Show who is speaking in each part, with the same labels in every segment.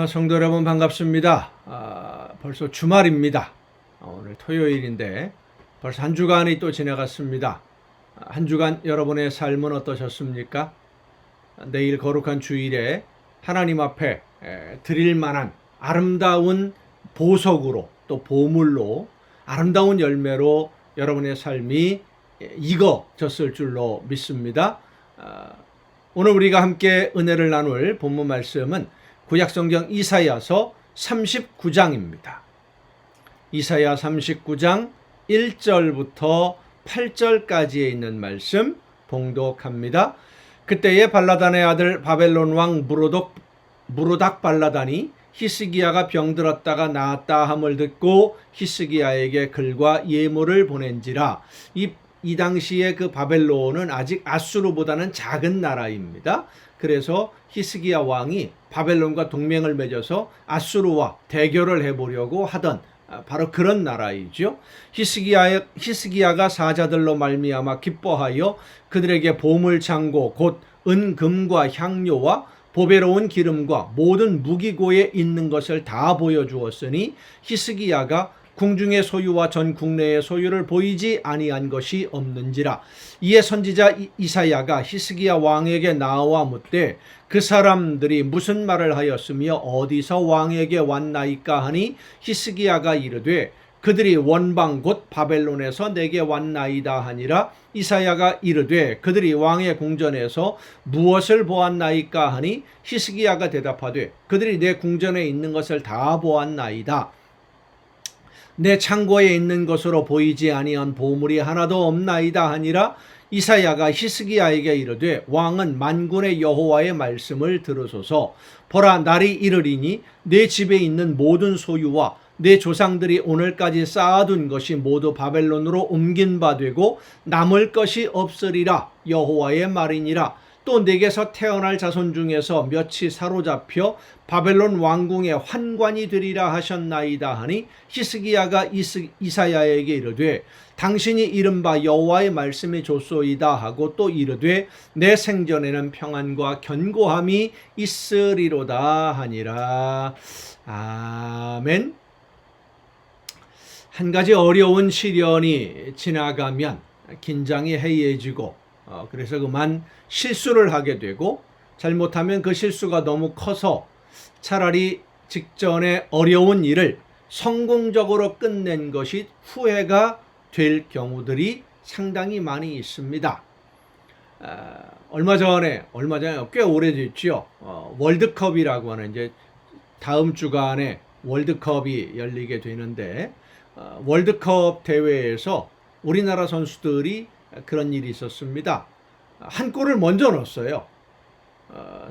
Speaker 1: 성도 여러분 반갑습니다. 벌써 주말입니다. 오늘 토요일인데 벌써 한 주간이 또 지나갔습니다. 한 주간 여러분의 삶은 어떠셨습니까? 내일 거룩한 주일에 하나님 앞에 드릴 만한 아름다운 보석으로 또 보물로 아름다운 열매로 여러분의 삶이 익어졌을 줄로 믿습니다. 오늘 우리가 함께 은혜를 나눌 본문 말씀은 구약성경 이사야서 39장입니다. 이사야 39장 1절부터 8절까지에 있는 말씀 봉독합니다. 그때에 발라단의 아들 바벨론 왕 무로닥 발라단이 히스기야가 병들었다가 나았다 함을 듣고 히스기야에게 글과 예물을 보낸지라. 이 당시에 그 바벨론은 아직 아수르보다는 작은 나라입니다. 그래서 히스기야 왕이 바벨론과 동맹을 맺어서 아수르와 대결을 해보려고 하던 바로 그런 나라이죠. 히스기야가 사자들로 말미암아 기뻐하여 그들에게 보물창고 곧 은금과 향료와 보배로운 기름과 모든 무기고에 있는 것을 다 보여주었으니 히스기야가 궁중의 소유와 전 국내의 소유를 보이지 아니한 것이 없는지라. 이에 선지자 이사야가 히스기야 왕에게 나와 묻되 그 사람들이 무슨 말을 하였으며 어디서 왕에게 왔나이까 하니 히스기야가 이르되 그들이 원방 곧 바벨론에서 내게 왔나이다 하니라. 이사야가 이르되 그들이 왕의 궁전에서 무엇을 보았나이까 하니 히스기야가 대답하되 그들이 내 궁전에 있는 것을 다 보았나이다. 내 창고에 있는 것으로 보이지 아니한 보물이 하나도 없나이다 하니라. 이사야가 히스기야에게 이르되 왕은 만군의 여호와의 말씀을 들으소서. 보라, 날이 이르리니 내 집에 있는 모든 소유와 내 조상들이 오늘까지 쌓아둔 것이 모두 바벨론으로 옮긴 바 되고 남을 것이 없으리라. 여호와의 말이니라. 또 내게서 태어날 자손 중에서 몇이 사로잡혀 바벨론 왕궁의 환관이 되리라 하셨나이다 하니 히스기야가 이사야에게 이르되 당신이 이른바 여호와의 말씀이 좋소이다 하고 또 이르되 내 생전에는 평안과 견고함이 있으리로다 하니라. 아멘. 한 가지 어려운 시련이 지나가면 긴장이 해이해지고 그래서 그만 실수를 하게 되고 잘못하면 그 실수가 너무 커서 차라리 직전에 어려운 일을 성공적으로 끝낸 것이 후회가 될 경우들이 상당히 많이 있습니다. 얼마 전에 꽤 오래됐죠. 월드컵이라고 하는 이제 다음 주간에 월드컵이 열리게 되는데 월드컵 대회에서 우리나라 선수들이 그런 일이 있었습니다. 한 골을 먼저 넣었어요.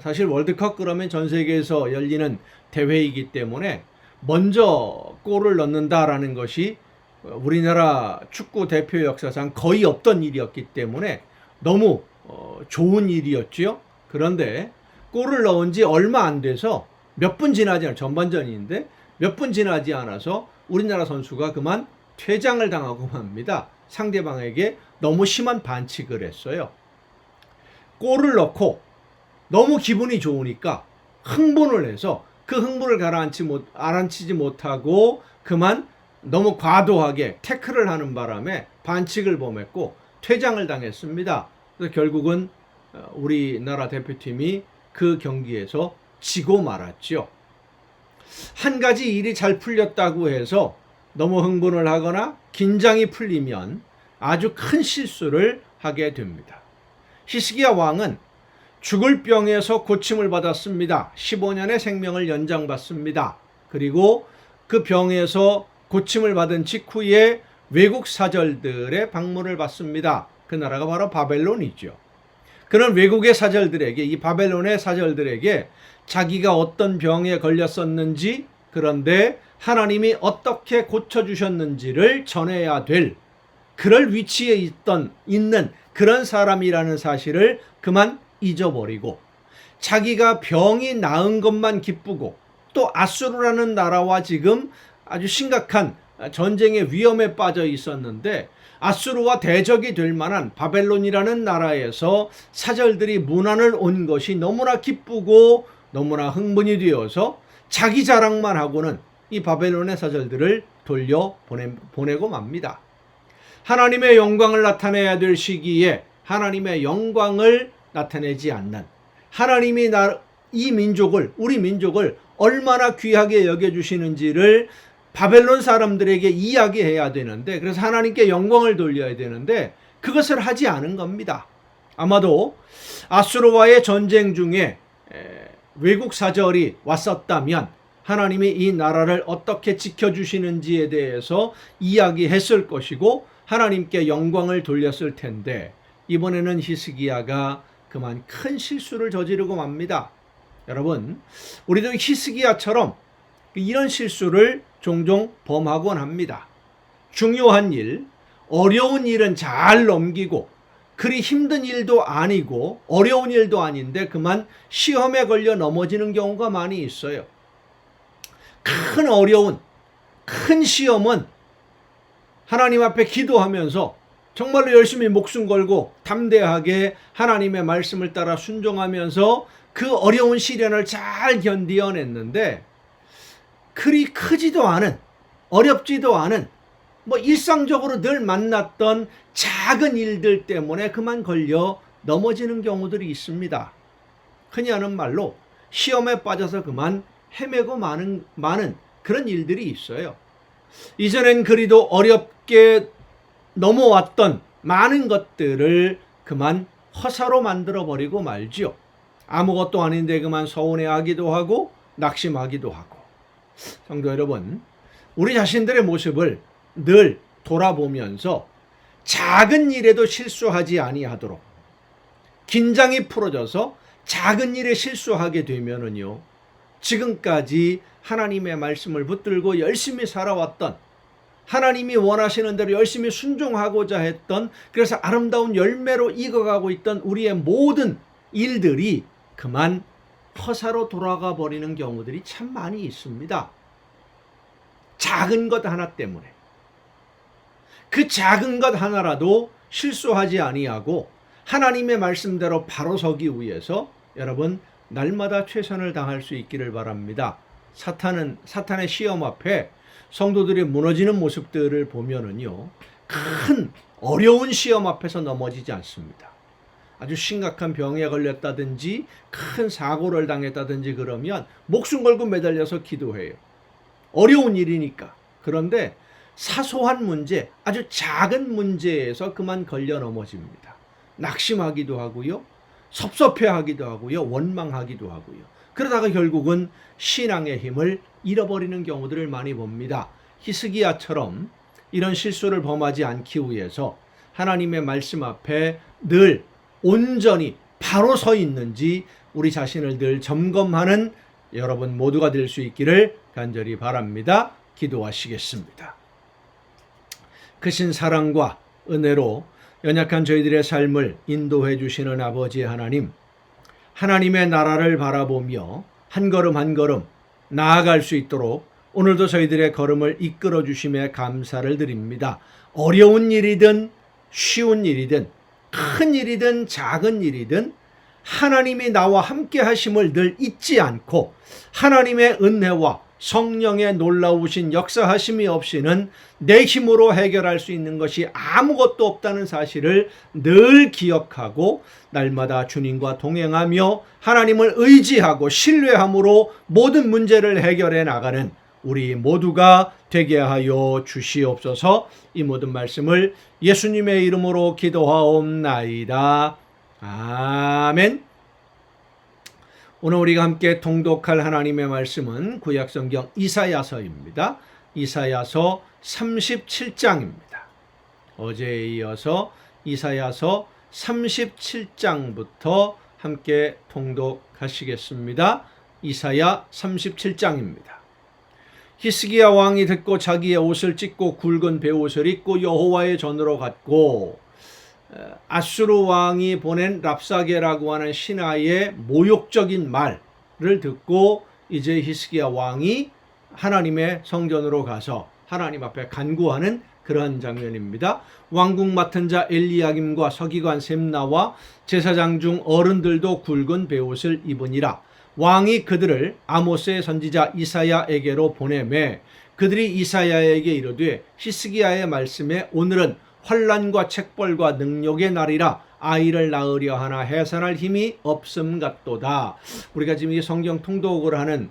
Speaker 1: 사실 월드컵 그러면 전 세계에서 열리는 대회이기 때문에 먼저 골을 넣는다라는 것이 우리나라 축구 대표 역사상 거의 없던 일이었기 때문에 너무 좋은 일이었죠. 그런데 골을 넣은 지 얼마 안 돼서 몇 분 지나지 않아 전반전인데 몇 분 지나지 않아서 우리나라 선수가 그만 퇴장을 당하고 맙니다. 상대방에게 너무 심한 반칙을 했어요. 골을 넣고 너무 기분이 좋으니까 흥분을 해서 그 흥분을 가라앉히지 못하고 그만 너무 과도하게 태클을 하는 바람에 반칙을 범했고 퇴장을 당했습니다. 그래서 결국은 우리나라 대표팀이 그 경기에서 지고 말았죠. 한 가지 일이 잘 풀렸다고 해서 너무 흥분을 하거나 긴장이 풀리면 아주 큰 실수를 하게 됩니다. 히스기야 왕은 죽을 병에서 고침을 받았습니다. 15년의 생명을 연장받습니다. 그리고 그 병에서 고침을 받은 직후에 외국 사절들의 방문을 받습니다. 그 나라가 바로 바벨론이죠. 그런 외국의 사절들에게, 이 바벨론의 사절들에게 자기가 어떤 병에 걸렸었는지, 그런데 하나님이 어떻게 고쳐주셨는지를 전해야 될 그럴 위치에 있는 그런 사람이라는 사실을 그만 잊어버리고 자기가 병이 나은 것만 기쁘고 또 아수르라는 나라와 지금 아주 심각한 전쟁의 위험에 빠져 있었는데 아수르와 대적이 될 만한 바벨론이라는 나라에서 사절들이 문안을 온 것이 너무나 기쁘고 너무나 흥분이 되어서 자기 자랑만 하고는 이 바벨론의 사절들을 보내고 맙니다. 하나님의 영광을 나타내야 될 시기에 하나님의 영광을 나타내지 않는, 하나님이 이 민족을, 우리 민족을 얼마나 귀하게 여겨주시는지를 바벨론 사람들에게 이야기해야 되는데, 그래서 하나님께 영광을 돌려야 되는데 그것을 하지 않은 겁니다. 아마도 아수르와의 전쟁 중에 외국 사절이 왔었다면 하나님이 이 나라를 어떻게 지켜주시는지에 대해서 이야기했을 것이고 하나님께 영광을 돌렸을 텐데, 이번에는 히스기야가 그만 큰 실수를 저지르고 맙니다. 여러분, 우리도 히스기야처럼 이런 실수를 종종 범하곤 합니다. 중요한 일, 어려운 일은 잘 넘기고, 그리 힘든 일도 아니고 어려운 일도 아닌데 그만 시험에 걸려 넘어지는 경우가 많이 있어요. 큰 어려운, 큰 시험은 하나님 앞에 기도하면서 정말로 열심히 목숨 걸고 담대하게 하나님의 말씀을 따라 순종하면서 그 어려운 시련을 잘 견디어냈는데, 그리 크지도 않은, 어렵지도 않은, 일상적으로 늘 만났던 작은 일들 때문에 그만 걸려 넘어지는 경우들이 있습니다. 흔히 하는 말로 시험에 빠져서 그만 헤매고 많은 그런 일들이 있어요. 이전엔 그리도 어렵게 넘어왔던 많은 것들을 그만 허사로 만들어버리고 말지요. 아무것도 아닌데 그만 서운해하기도 하고 낙심하기도 하고. 성도 여러분, 우리 자신들의 모습을 늘 돌아보면서 작은 일에도 실수하지 아니하도록, 긴장이 풀어져서 작은 일에 실수하게 되면은요, 지금까지 하나님의 말씀을 붙들고 열심히 살아왔던, 하나님이 원하시는 대로 열심히 순종하고자 했던, 그래서 아름다운 열매로 익어가고 있던 우리의 모든 일들이 그만 허사로 돌아가 버리는 경우들이 참 많이 있습니다. 작은 것 하나 때문에. 그 작은 것 하나라도 실수하지 아니하고 하나님의 말씀대로 바로 서기 위해서 여러분 날마다 최선을 다할 수 있기를 바랍니다. 사탄의 시험 앞에 성도들이 무너지는 모습들을 보면은요, 큰 어려운 시험 앞에서 넘어지지 않습니다. 아주 심각한 병에 걸렸다든지 큰 사고를 당했다든지 그러면 목숨 걸고 매달려서 기도해요. 어려운 일이니까. 그런데 사소한 문제, 아주 작은 문제에서 그만 걸려 넘어집니다. 낙심하기도 하고요, 섭섭해하기도 하고요, 원망하기도 하고요. 그러다가 결국은 신앙의 힘을 잃어버리는 경우들을 많이 봅니다. 히스기야처럼 이런 실수를 범하지 않기 위해서 하나님의 말씀 앞에 늘 온전히 바로 서 있는지 우리 자신을 늘 점검하는 여러분 모두가 될 수 있기를 간절히 바랍니다. 기도하시겠습니다. 크신 사랑과 은혜로 연약한 저희들의 삶을 인도해 주시는 아버지 하나님, 하나님의 나라를 바라보며 한 걸음 한 걸음 나아갈 수 있도록 오늘도 저희들의 걸음을 이끌어 주심에 감사를 드립니다. 어려운 일이든 쉬운 일이든 큰 일이든 작은 일이든 하나님이 나와 함께 하심을 늘 잊지 않고 하나님의 은혜와 성령의 놀라우신 역사하심이 없이는 내 힘으로 해결할 수 있는 것이 아무것도 없다는 사실을 늘 기억하고 날마다 주님과 동행하며 하나님을 의지하고 신뢰함으로 모든 문제를 해결해 나가는 우리 모두가 되게 하여 주시옵소서. 이 모든 말씀을 예수님의 이름으로 기도하옵나이다. 아멘. 오늘 우리가 함께 통독할 하나님의 말씀은 구약성경 이사야서입니다. 이사야서 37장입니다. 어제에 이어서 이사야서 37장부터 함께 통독하시겠습니다. 이사야 37장입니다. 히스기야 왕이 듣고 자기의 옷을 찢고 굵은 베옷을 입고 여호와의 전으로 갔고, 아수르 왕이 보낸 랍사게라고 하는 신하의 모욕적인 말을 듣고 이제 히스기야 왕이 하나님의 성전으로 가서 하나님 앞에 간구하는 그러한 장면입니다. 왕국 맡은 자 엘리야김과 서기관 셈나와 제사장 중 어른들도 굵은 베옷을 입으니라. 왕이 그들을 아모스의 선지자 이사야에게로 보내매 그들이 이사야에게 이르되 히스기야의 말씀에 오늘은 환난과 책벌과 능욕의 날이라 아이를 낳으려 하나 해산할 힘이 없음 같도다. 우리가 지금 이 성경 통독을 하는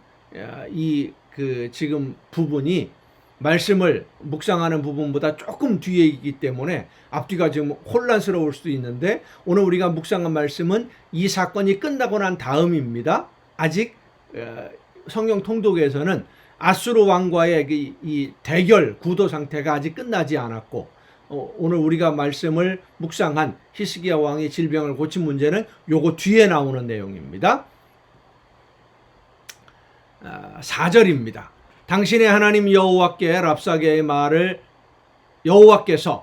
Speaker 1: 지금 부분이 말씀을 묵상하는 부분보다 조금 뒤에 있기 때문에 앞뒤가 지금 혼란스러울 수도 있는데, 오늘 우리가 묵상한 말씀은 이 사건이 끝나고 난 다음입니다. 아직 성경 통독에서는 아수르 왕과의 이 대결 구도 상태가 아직 끝나지 않았고, 오늘 우리가 말씀을 묵상한 히스기야 왕이 질병을 고친 문제는 요거 뒤에 나오는 내용입니다. 4절입니다. 당신의 하나님 여호와께서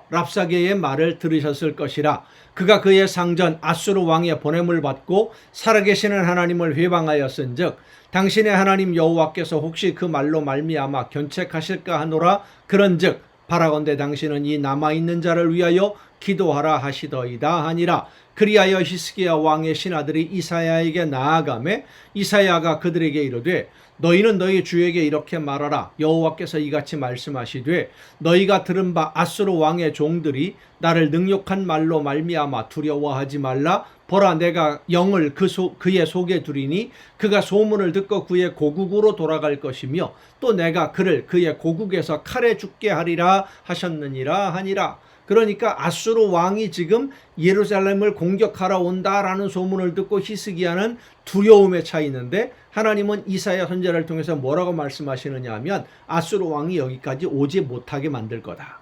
Speaker 1: 랍사게의 말을 들으셨을 것이라. 그가 그의 상전 아수르 왕의 보냄을 받고 살아계시는 하나님을 회방하였은즉 당신의 하나님 여호와께서 혹시 그 말로 말미암아 견책하실까 하노라. 그런즉 바라건대 당신은 이 남아있는 자를 위하여 기도하라 하시더이다 하니라. 그리하여 히스기야 왕의 신하들이 이사야에게 나아가매 이사야가 그들에게 이르되 너희는 너희 주에게 이렇게 말하라. 여호와께서 이같이 말씀하시되 너희가 들은 바 아수르 왕의 종들이 나를 능욕한 말로 말미암아 두려워하지 말라. 보라, 내가 영을 그의 속에 두리니 그가 소문을 듣고 그의 고국으로 돌아갈 것이며 또 내가 그를 그의 고국에서 칼에 죽게 하리라 하셨느니라 하니라. 그러니까 아수르 왕이 지금 예루살렘을 공격하러 온다라는 소문을 듣고 히스기야는 두려움에 차 있는데, 하나님은 이사야 선지자를 통해서 뭐라고 말씀하시느냐 하면 아수르 왕이 여기까지 오지 못하게 만들 거다.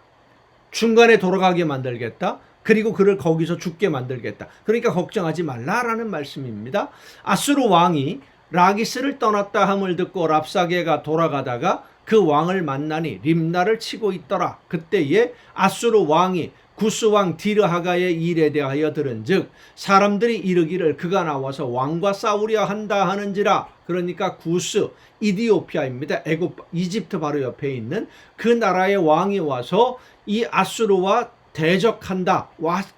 Speaker 1: 중간에 돌아가게 만들겠다. 그리고 그를 거기서 죽게 만들겠다. 그러니까 걱정하지 말라라는 말씀입니다. 아수르 왕이 라기스를 떠났다 함을 듣고 랍사게가 돌아가다가 그 왕을 만나니 림나를 치고 있더라. 그때에 아수르 왕이 구스 왕 디르하가의 일에 대하여 들은즉 사람들이 이르기를 그가 나와서 왕과 싸우려 한다 하는지라. 그러니까 구스, 이디오피아입니다. 이집트 바로 옆에 있는 그 나라의 왕이 와서 이 아수르와 대적한다,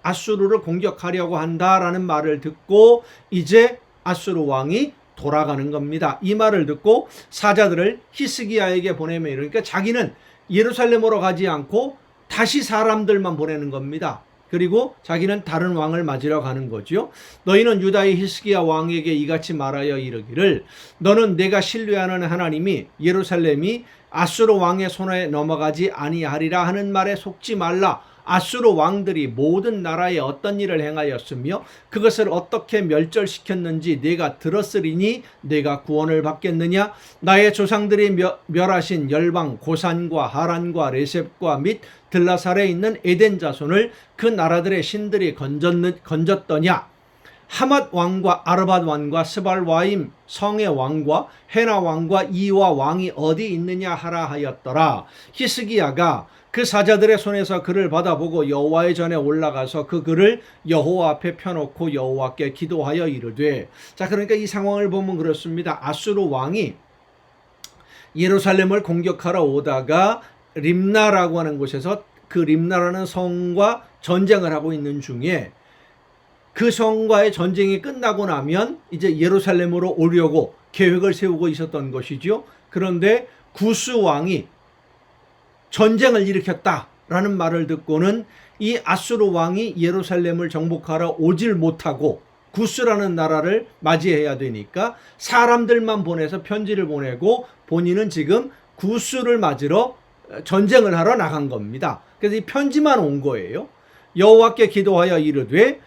Speaker 1: 아수르를 공격하려고 한다라는 말을 듣고 이제 아수르 왕이 돌아가는 겁니다. 이 말을 듣고 사자들을 히스기야에게 보내며 이러니까 자기는 예루살렘으로 가지 않고 다시 사람들만 보내는 겁니다. 그리고 자기는 다른 왕을 맞으러 가는 거죠. 너희는 유다의 히스기야 왕에게 이같이 말하여 이르기를 너는 내가 신뢰하는 하나님이 예루살렘이 아수르 왕의 손에 넘어가지 아니하리라 하는 말에 속지 말라. 아수르 왕들이 모든 나라에 어떤 일을 행하였으며 그것을 어떻게 멸절시켰는지 네가 들었으리니 네가 구원을 받겠느냐. 나의 조상들이 멸하신 열방 고산과 하란과 레셉과 및 들라살에 있는 에덴 자손을 그 나라들의 신들이 건졌더냐. 하맛 왕과 아르밧 왕과 스발와임 성의 왕과 헤나 왕과 이와 왕이 어디 있느냐 하라 하였더라. 히스기야가 그 사자들의 손에서 글을 받아보고 여호와의 전에 올라가서 그 글을 여호와 앞에 펴놓고 여호와께 기도하여 이르되. 자, 그러니까 이 상황을 보면 그렇습니다. 아수르 왕이 예루살렘을 공격하러 오다가 림나라고 하는 곳에서 그 림나라는 성과 전쟁을 하고 있는 중에 그 성과의 전쟁이 끝나고 나면 이제 예루살렘으로 오려고 계획을 세우고 있었던 것이죠. 그런데 구스 왕이 전쟁을 일으켰다라는 말을 듣고는 이 아수르 왕이 예루살렘을 정복하러 오질 못하고 구스라는 나라를 맞이해야 되니까 사람들만 보내서 편지를 보내고 본인은 지금 구스를 맞으러 전쟁을 하러 나간 겁니다. 그래서 이 편지만 온 거예요. 여호와께 기도하여 이르되,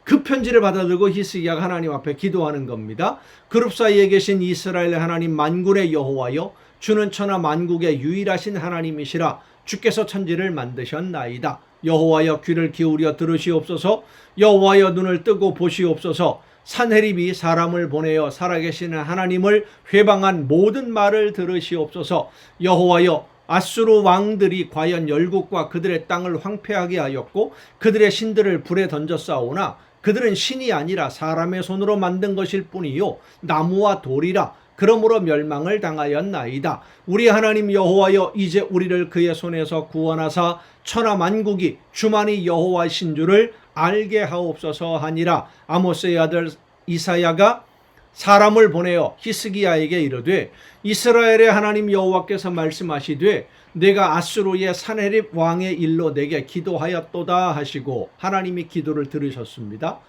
Speaker 1: 그 편지를 받아들고 히스기야가 하나님 앞에 기도하는 겁니다. 그룹 사이에 계신 이스라엘 하나님 만군의 여호와여, 주는 천하 만국의 유일하신 하나님이시라. 주께서 천지를 만드셨나이다. 여호와여 귀를 기울여 들으시옵소서. 여호와여 눈을 뜨고 보시옵소서. 산헤립이 사람을 보내어 살아계시는 하나님을 회방한 모든 말을 들으시옵소서. 여호와여, 아수르 왕들이 과연 열국과 그들의 땅을 황폐하게 하였고 그들의 신들을 불에 던졌사오나 그들은 신이 아니라 사람의 손으로 만든 것일 뿐이요 나무와 돌이라. 그러므로 멸망을 당하였나이다. 우리 하나님 여호와여, 이제 우리를 그의 손에서 구원하사 천하 만국이 주만이 여호와이신 줄을 알게 하옵소서 하니라. 아모스의 아들 이사야가 사람을 보내어 히스기야에게 이르되 이스라엘의 하나님 여호와께서 말씀하시되 내가 아수르의 산헤립 왕의 일로 내게 기도하였도다 하시고 하나님이 기도를 들으셨습니다.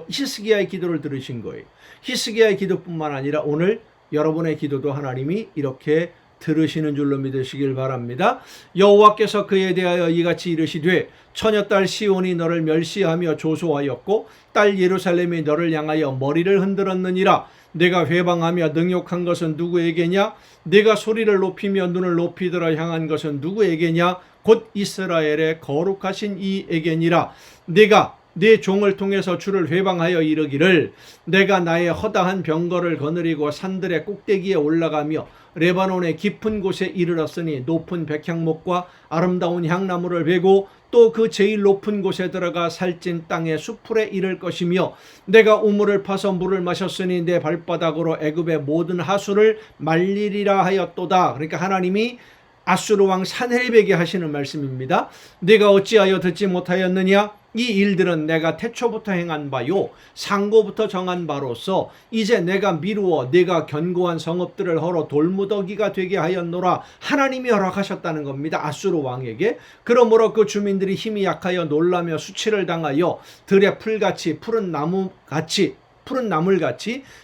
Speaker 1: 히스기야의 기도를 들으신 거예요. 히스기야의 기도뿐만 아니라 오늘 여러분의 기도도 하나님이 이렇게 들으시는 줄로 믿으시길 바랍니다. 여호와께서 그에 대하여 이같이 이르시되 처녀딸 시온이 너를 멸시하며 조소하였고 딸 예루살렘이 너를 향하여 머리를 흔들었느니라. 내가 회방하며 능욕한 것은 누구에게냐? 내가 소리를 높이며 눈을 높이 들어 향한 것은 누구에게냐? 곧 이스라엘의 거룩하신 이에게니라. 내가 네 종을 통해서 주를 회방하여 이르기를 내가 나의 허다한 병거를 거느리고 산들의 꼭대기에 올라가며 레바논의 깊은 곳에 이르렀으니 높은 백향목과 아름다운 향나무를 베고 또 그 제일 높은 곳에 들어가 살찐 땅의 수풀에 이를 것이며 내가 우물을 파서 물을 마셨으니 내 발바닥으로 애굽의 모든 하수를 말리리라 하였도다. 그러니까 하나님이 아수르 왕 산헤립에게 하시는 말씀입니다. 내가 어찌하여 듣지 못하였느냐? 이 일들은 내가 태초부터 행한 바요 상고부터 정한 바로서 이제 내가 미루어 내가 견고한 성읍들을 헐어 돌무더기가 되게 하였노라. 하나님이 허락하셨다는 겁니다. 아수르 왕에게. 그러므로 그 주민들이 힘이 약하여 놀라며 수치를 당하여 들의 풀같이 푸른 나물같이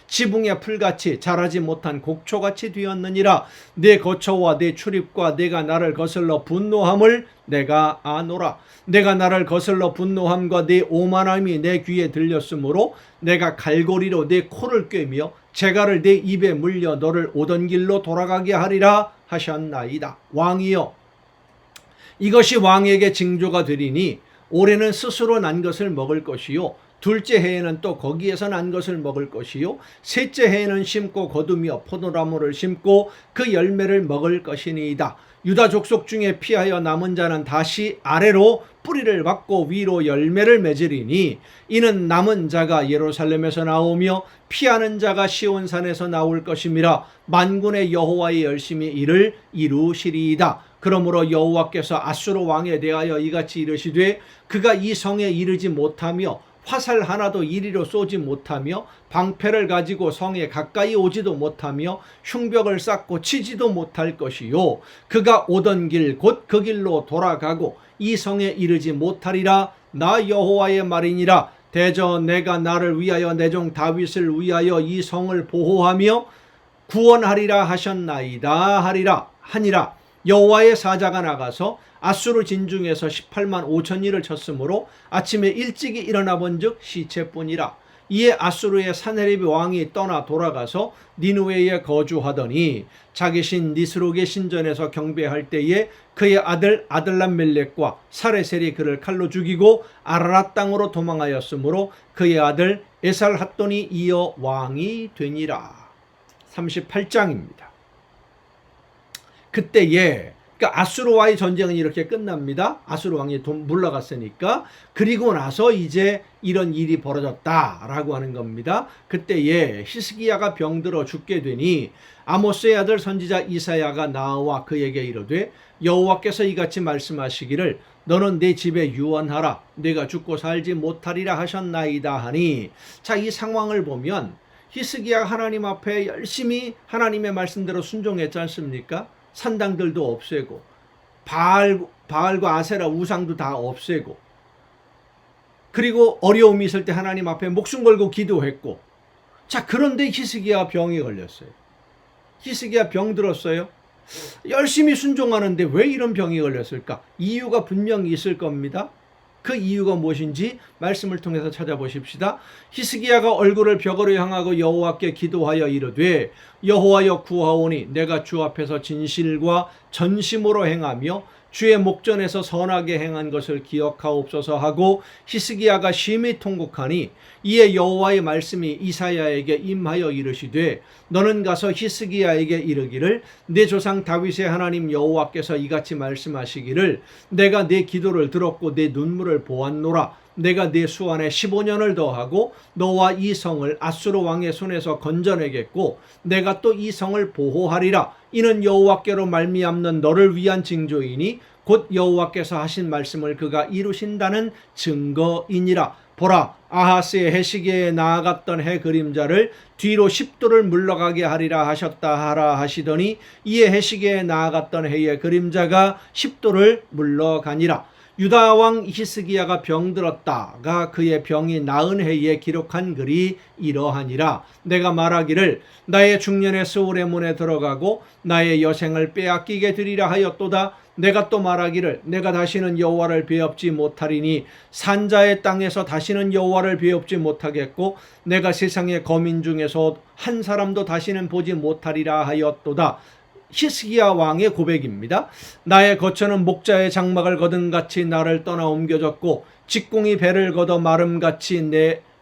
Speaker 1: 지붕의 풀같이 자라지 못한 곡초같이 되었느니라. 내 거처와 내 출입과 내가 나를 거슬러 분노함을 내가 아노라. 내가 나를 거슬러 분노함과 내 오만함이 내 귀에 들렸으므로 내가 갈고리로 내 코를 꿰며 재갈을 내 입에 물려 너를 오던 길로 돌아가게 하리라 하셨나이다. 왕이여, 이것이 왕에게 징조가 되리니 올해는 스스로 난 것을 먹을 것이요 둘째 해에는 또 거기에서 난 것을 먹을 것이요 셋째 해에는 심고 거두며 포도나무를 심고 그 열매를 먹을 것이니이다. 유다 족속 중에 피하여 남은 자는 다시 아래로 뿌리를 받고 위로 열매를 맺으리니 이는 남은 자가 예루살렘에서 나오며 피하는 자가 시온산에서 나올 것임이라. 만군의 여호와의 열심히 이를 이루시리이다. 그러므로 여호와께서 아수르 왕에 대하여 이같이 이르시되 그가 이 성에 이르지 못하며 화살 하나도 이리로 쏘지 못하며 방패를 가지고 성에 가까이 오지도 못하며 흉벽을 쌓고 치지도 못할 것이요 그가 오던 길 곧 그 길로 돌아가고 이 성에 이르지 못하리라. 나 여호와의 말이니라. 대저 내가 나를 위하여 내 종 다윗을 위하여 이 성을 보호하며 구원하리라 하셨나이다 하니라. 여호와의 사자가 나가서 아수르 진중에서 18만 5천리를 쳤으므로 아침에 일찍이 일어나 본즉 시체뿐이라. 이에 아수르의 산헤립 왕이 떠나 돌아가서 니느웨에 거주하더니 자기 신 니스록의 신전에서 경배할 때에 그의 아들 아들람멜렉과 사레셀이 그를 칼로 죽이고 아라랏 땅으로 도망하였으므로 그의 아들 에살핫돈이 이어 왕이 되니라. 38장입니다. 그때에 그러니까 아수르와의 전쟁은 이렇게 끝납니다. 아수르 왕이 물러갔으니까. 그리고 나서 이제 이런 일이 벌어졌다라고 하는 겁니다. 그때에 히스기야가 병들어 죽게 되니 아모스의 아들 선지자 이사야가 나와 그에게 이르되 여호와께서 이같이 말씀하시기를 너는 내 집에 유언하라. 내가 죽고 살지 못하리라 하셨나이다 하니, 자, 이 상황을 보면 히스기야가 하나님 앞에 열심히 하나님의 말씀대로 순종했지 않습니까? 산당들도 없애고 바알과 아세라 우상도 다 없애고, 그리고 어려움이 있을 때 하나님 앞에 목숨 걸고 기도했고. 자, 그런데 히스기야 병이 걸렸어요. 히스기야 병 들었어요. 열심히 순종하는데 왜 이런 병이 걸렸을까? 이유가 분명히 있을 겁니다. 그 이유가 무엇인지 말씀을 통해서 찾아보십시다. 히스기야가 얼굴을 벽으로 향하고 여호와께 기도하여 이르되 여호와여 구하오니 내가 주 앞에서 진실과 전심으로 행하며 주의 목전에서 선하게 행한 것을 기억하옵소서 하고 히스기야가 심히 통곡하니 이에 여호와의 말씀이 이사야에게 임하여 이르시되 너는 가서 히스기야에게 이르기를 내 조상 다윗의 하나님 여호와께서 이같이 말씀하시기를 내가 내 기도를 들었고 내 눈물을 보았노라. 내가 내 수완에 15년을 더하고 너와 이 성을 아수르 왕의 손에서 건져내겠고 내가 또 이 성을 보호하리라. 이는 여호와께로 말미암는 너를 위한 징조이니 곧 여호와께서 하신 말씀을 그가 이루신다는 증거이니라. 보라, 아하스의 해시계에 나아갔던 해 그림자를 뒤로 10도를 물러가게 하리라 하셨다 하라 하시더니 이에 해시계에 나아갔던 해의 그림자가 10도를 물러가니라. 유다 왕 히스기야가 병들었다가 그의 병이 나은 해에 기록한 글이 이러하니라. 내가 말하기를 나의 중년의 스올의 문에 들어가고 나의 여생을 빼앗기게 되리라 하였도다. 내가 또 말하기를 내가 다시는 여호와를 배웁지 못하리니 산자의 땅에서 다시는 여호와를 배웁지 못하겠고 내가 세상의 거민 중에서 한 사람도 다시는 보지 못하리라 하였도다. 히스기야 왕의 고백입니다. 나의 거처는 목자의 장막을 거둔 같이 나를 떠나 옮겨졌고 직공이 배를 걷어 마름같이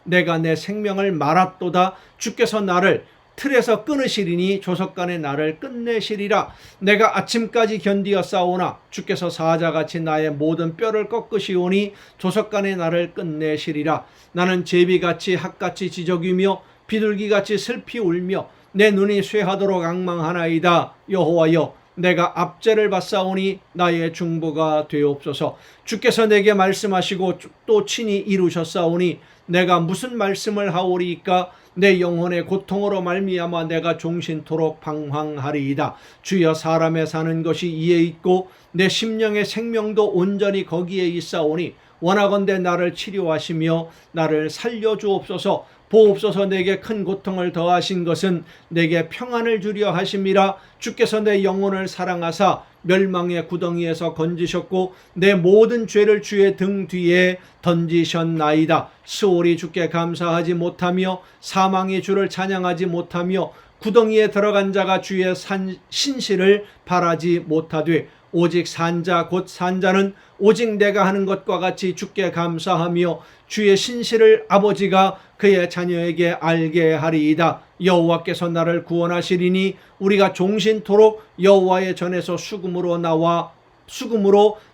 Speaker 1: 내가 내 생명을 말았도다. 주께서 나를 틀에서 끊으시리니 조석간에 나를 끝내시리라. 내가 아침까지 견디어 싸우나 주께서 사자같이 나의 모든 뼈를 꺾으시오니 조석간에 나를 끝내시리라. 나는 제비같이 학같이 지저귀며 비둘기같이 슬피 울며 내 눈이 쇠하도록 앙망하나이다. 여호와여 내가 압제를 받사오니 나의 중보가 되옵소서. 주께서 내게 말씀하시고 또 친히 이루셨사오니 내가 무슨 말씀을 하오리이까. 내 영혼의 고통으로 말미암아 내가 종신토록 방황하리이다. 주여 사람의 사는 것이 이에 있고 내 심령의 생명도 온전히 거기에 있사오니 원하건대 나를 치료하시며 나를 살려주옵소서. 보옵소서. 내게 큰 고통을 더하신 것은 내게 평안을 주려 하심이라. 주께서 내 영혼을 사랑하사 멸망의 구덩이에서 건지셨고 내 모든 죄를 주의 등 뒤에 던지셨나이다. 스올이 주께 감사하지 못하며 사망이 주를 찬양하지 못하며 구덩이에 들어간 자가 주의 신실을 바라지 못하되 오직 산자 곧 산자는 오직 내가 하는 것과 같이 주께 감사하며 주의 신실을 아버지가 그의 자녀에게 알게 하리이다. 여호와께서 나를 구원하시리니 우리가 종신토록 여호와의 전에서 수금으로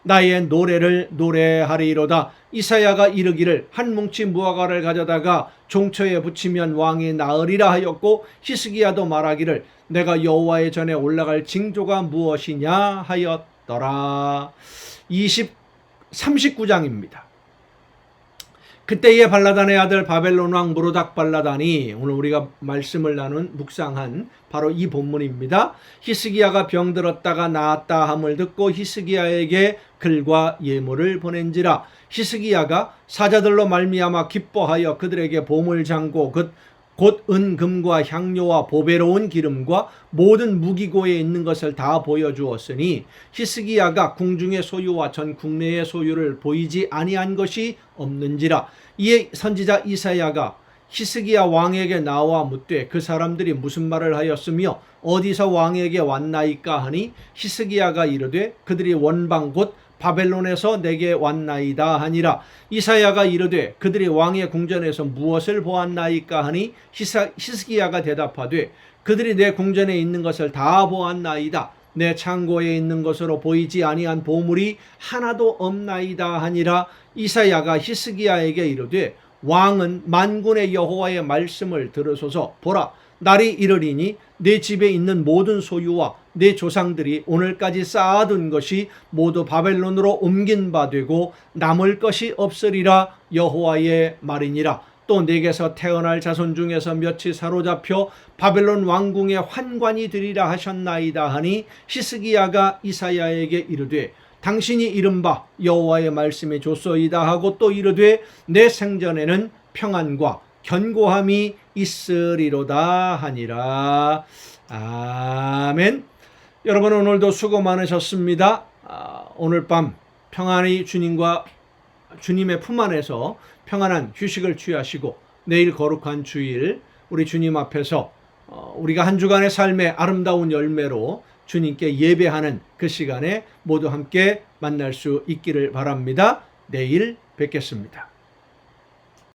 Speaker 1: 나의 노래를 노래하리로다. 이사야가 이르기를 한 뭉치 무화과를 가져다가 종처에 붙이면 왕이 나으리라 하였고 히스기야도 말하기를 내가 여호와의 전에 올라갈 징조가 무엇이냐 하였더라. 39장입니다. 그때의 발라단의 아들 바벨론 왕 무로닥 발라단이 오늘 우리가 말씀을 나눈 묵상한 바로 이 본문입니다. 히스기야가 병들었다가 나았다 함을 듣고 히스기야에게 글과 예물을 보낸지라. 히스기야가 사자들로 말미암아 기뻐하여 그들에게 보물 장고 곧 은금과 향료와 보배로운 기름과 모든 무기고에 있는 것을 다 보여주었으니 히스기야가 궁중의 소유와 전 국내의 소유를 보이지 아니한 것이 없는지라. 이에 선지자 이사야가 히스기야 왕에게 나와 묻되 그 사람들이 무슨 말을 하였으며 어디서 왕에게 왔나이까 하니 히스기야가 이르되 그들이 원방 곧 바벨론에서 내게 왔나이다 하니라. 이사야가 이르되 그들이 왕의 궁전에서 무엇을 보았나이까 하니 히스기야가 대답하되 그들이 내 궁전에 있는 것을 다 보았나이다. 내 창고에 있는 것으로 보이지 아니한 보물이 하나도 없나이다 하니라. 이사야가 히스기야에게 이르되 왕은 만군의 여호와의 말씀을 들으소서. 보라, 날이 이르리니 내 집에 있는 모든 소유와 내 조상들이 오늘까지 쌓아둔 것이 모두 바벨론으로 옮긴 바 되고 남을 것이 없으리라. 여호와의 말이니라. 또 내게서 태어날 자손 중에서 몇이 사로잡혀 바벨론 왕궁의 환관이 되리라 하셨나이다 하니 히스기야가 이사야에게 이르되 당신이 이른바 여호와의 말씀이 좋소이다 하고 또 이르되 내 생전에는 평안과 견고함이 있으리로다 하니라. 아멘. 여러분 오늘도 수고 많으셨습니다. 오늘 밤 평안히 주님의 품 안에서 평안한 휴식을 취하시고 내일 거룩한 주일 우리 주님 앞에서 우리가 한 주간의 삶의 아름다운 열매로 주님께 예배하는 그 시간에 모두 함께 만날 수 있기를 바랍니다. 내일 뵙겠습니다.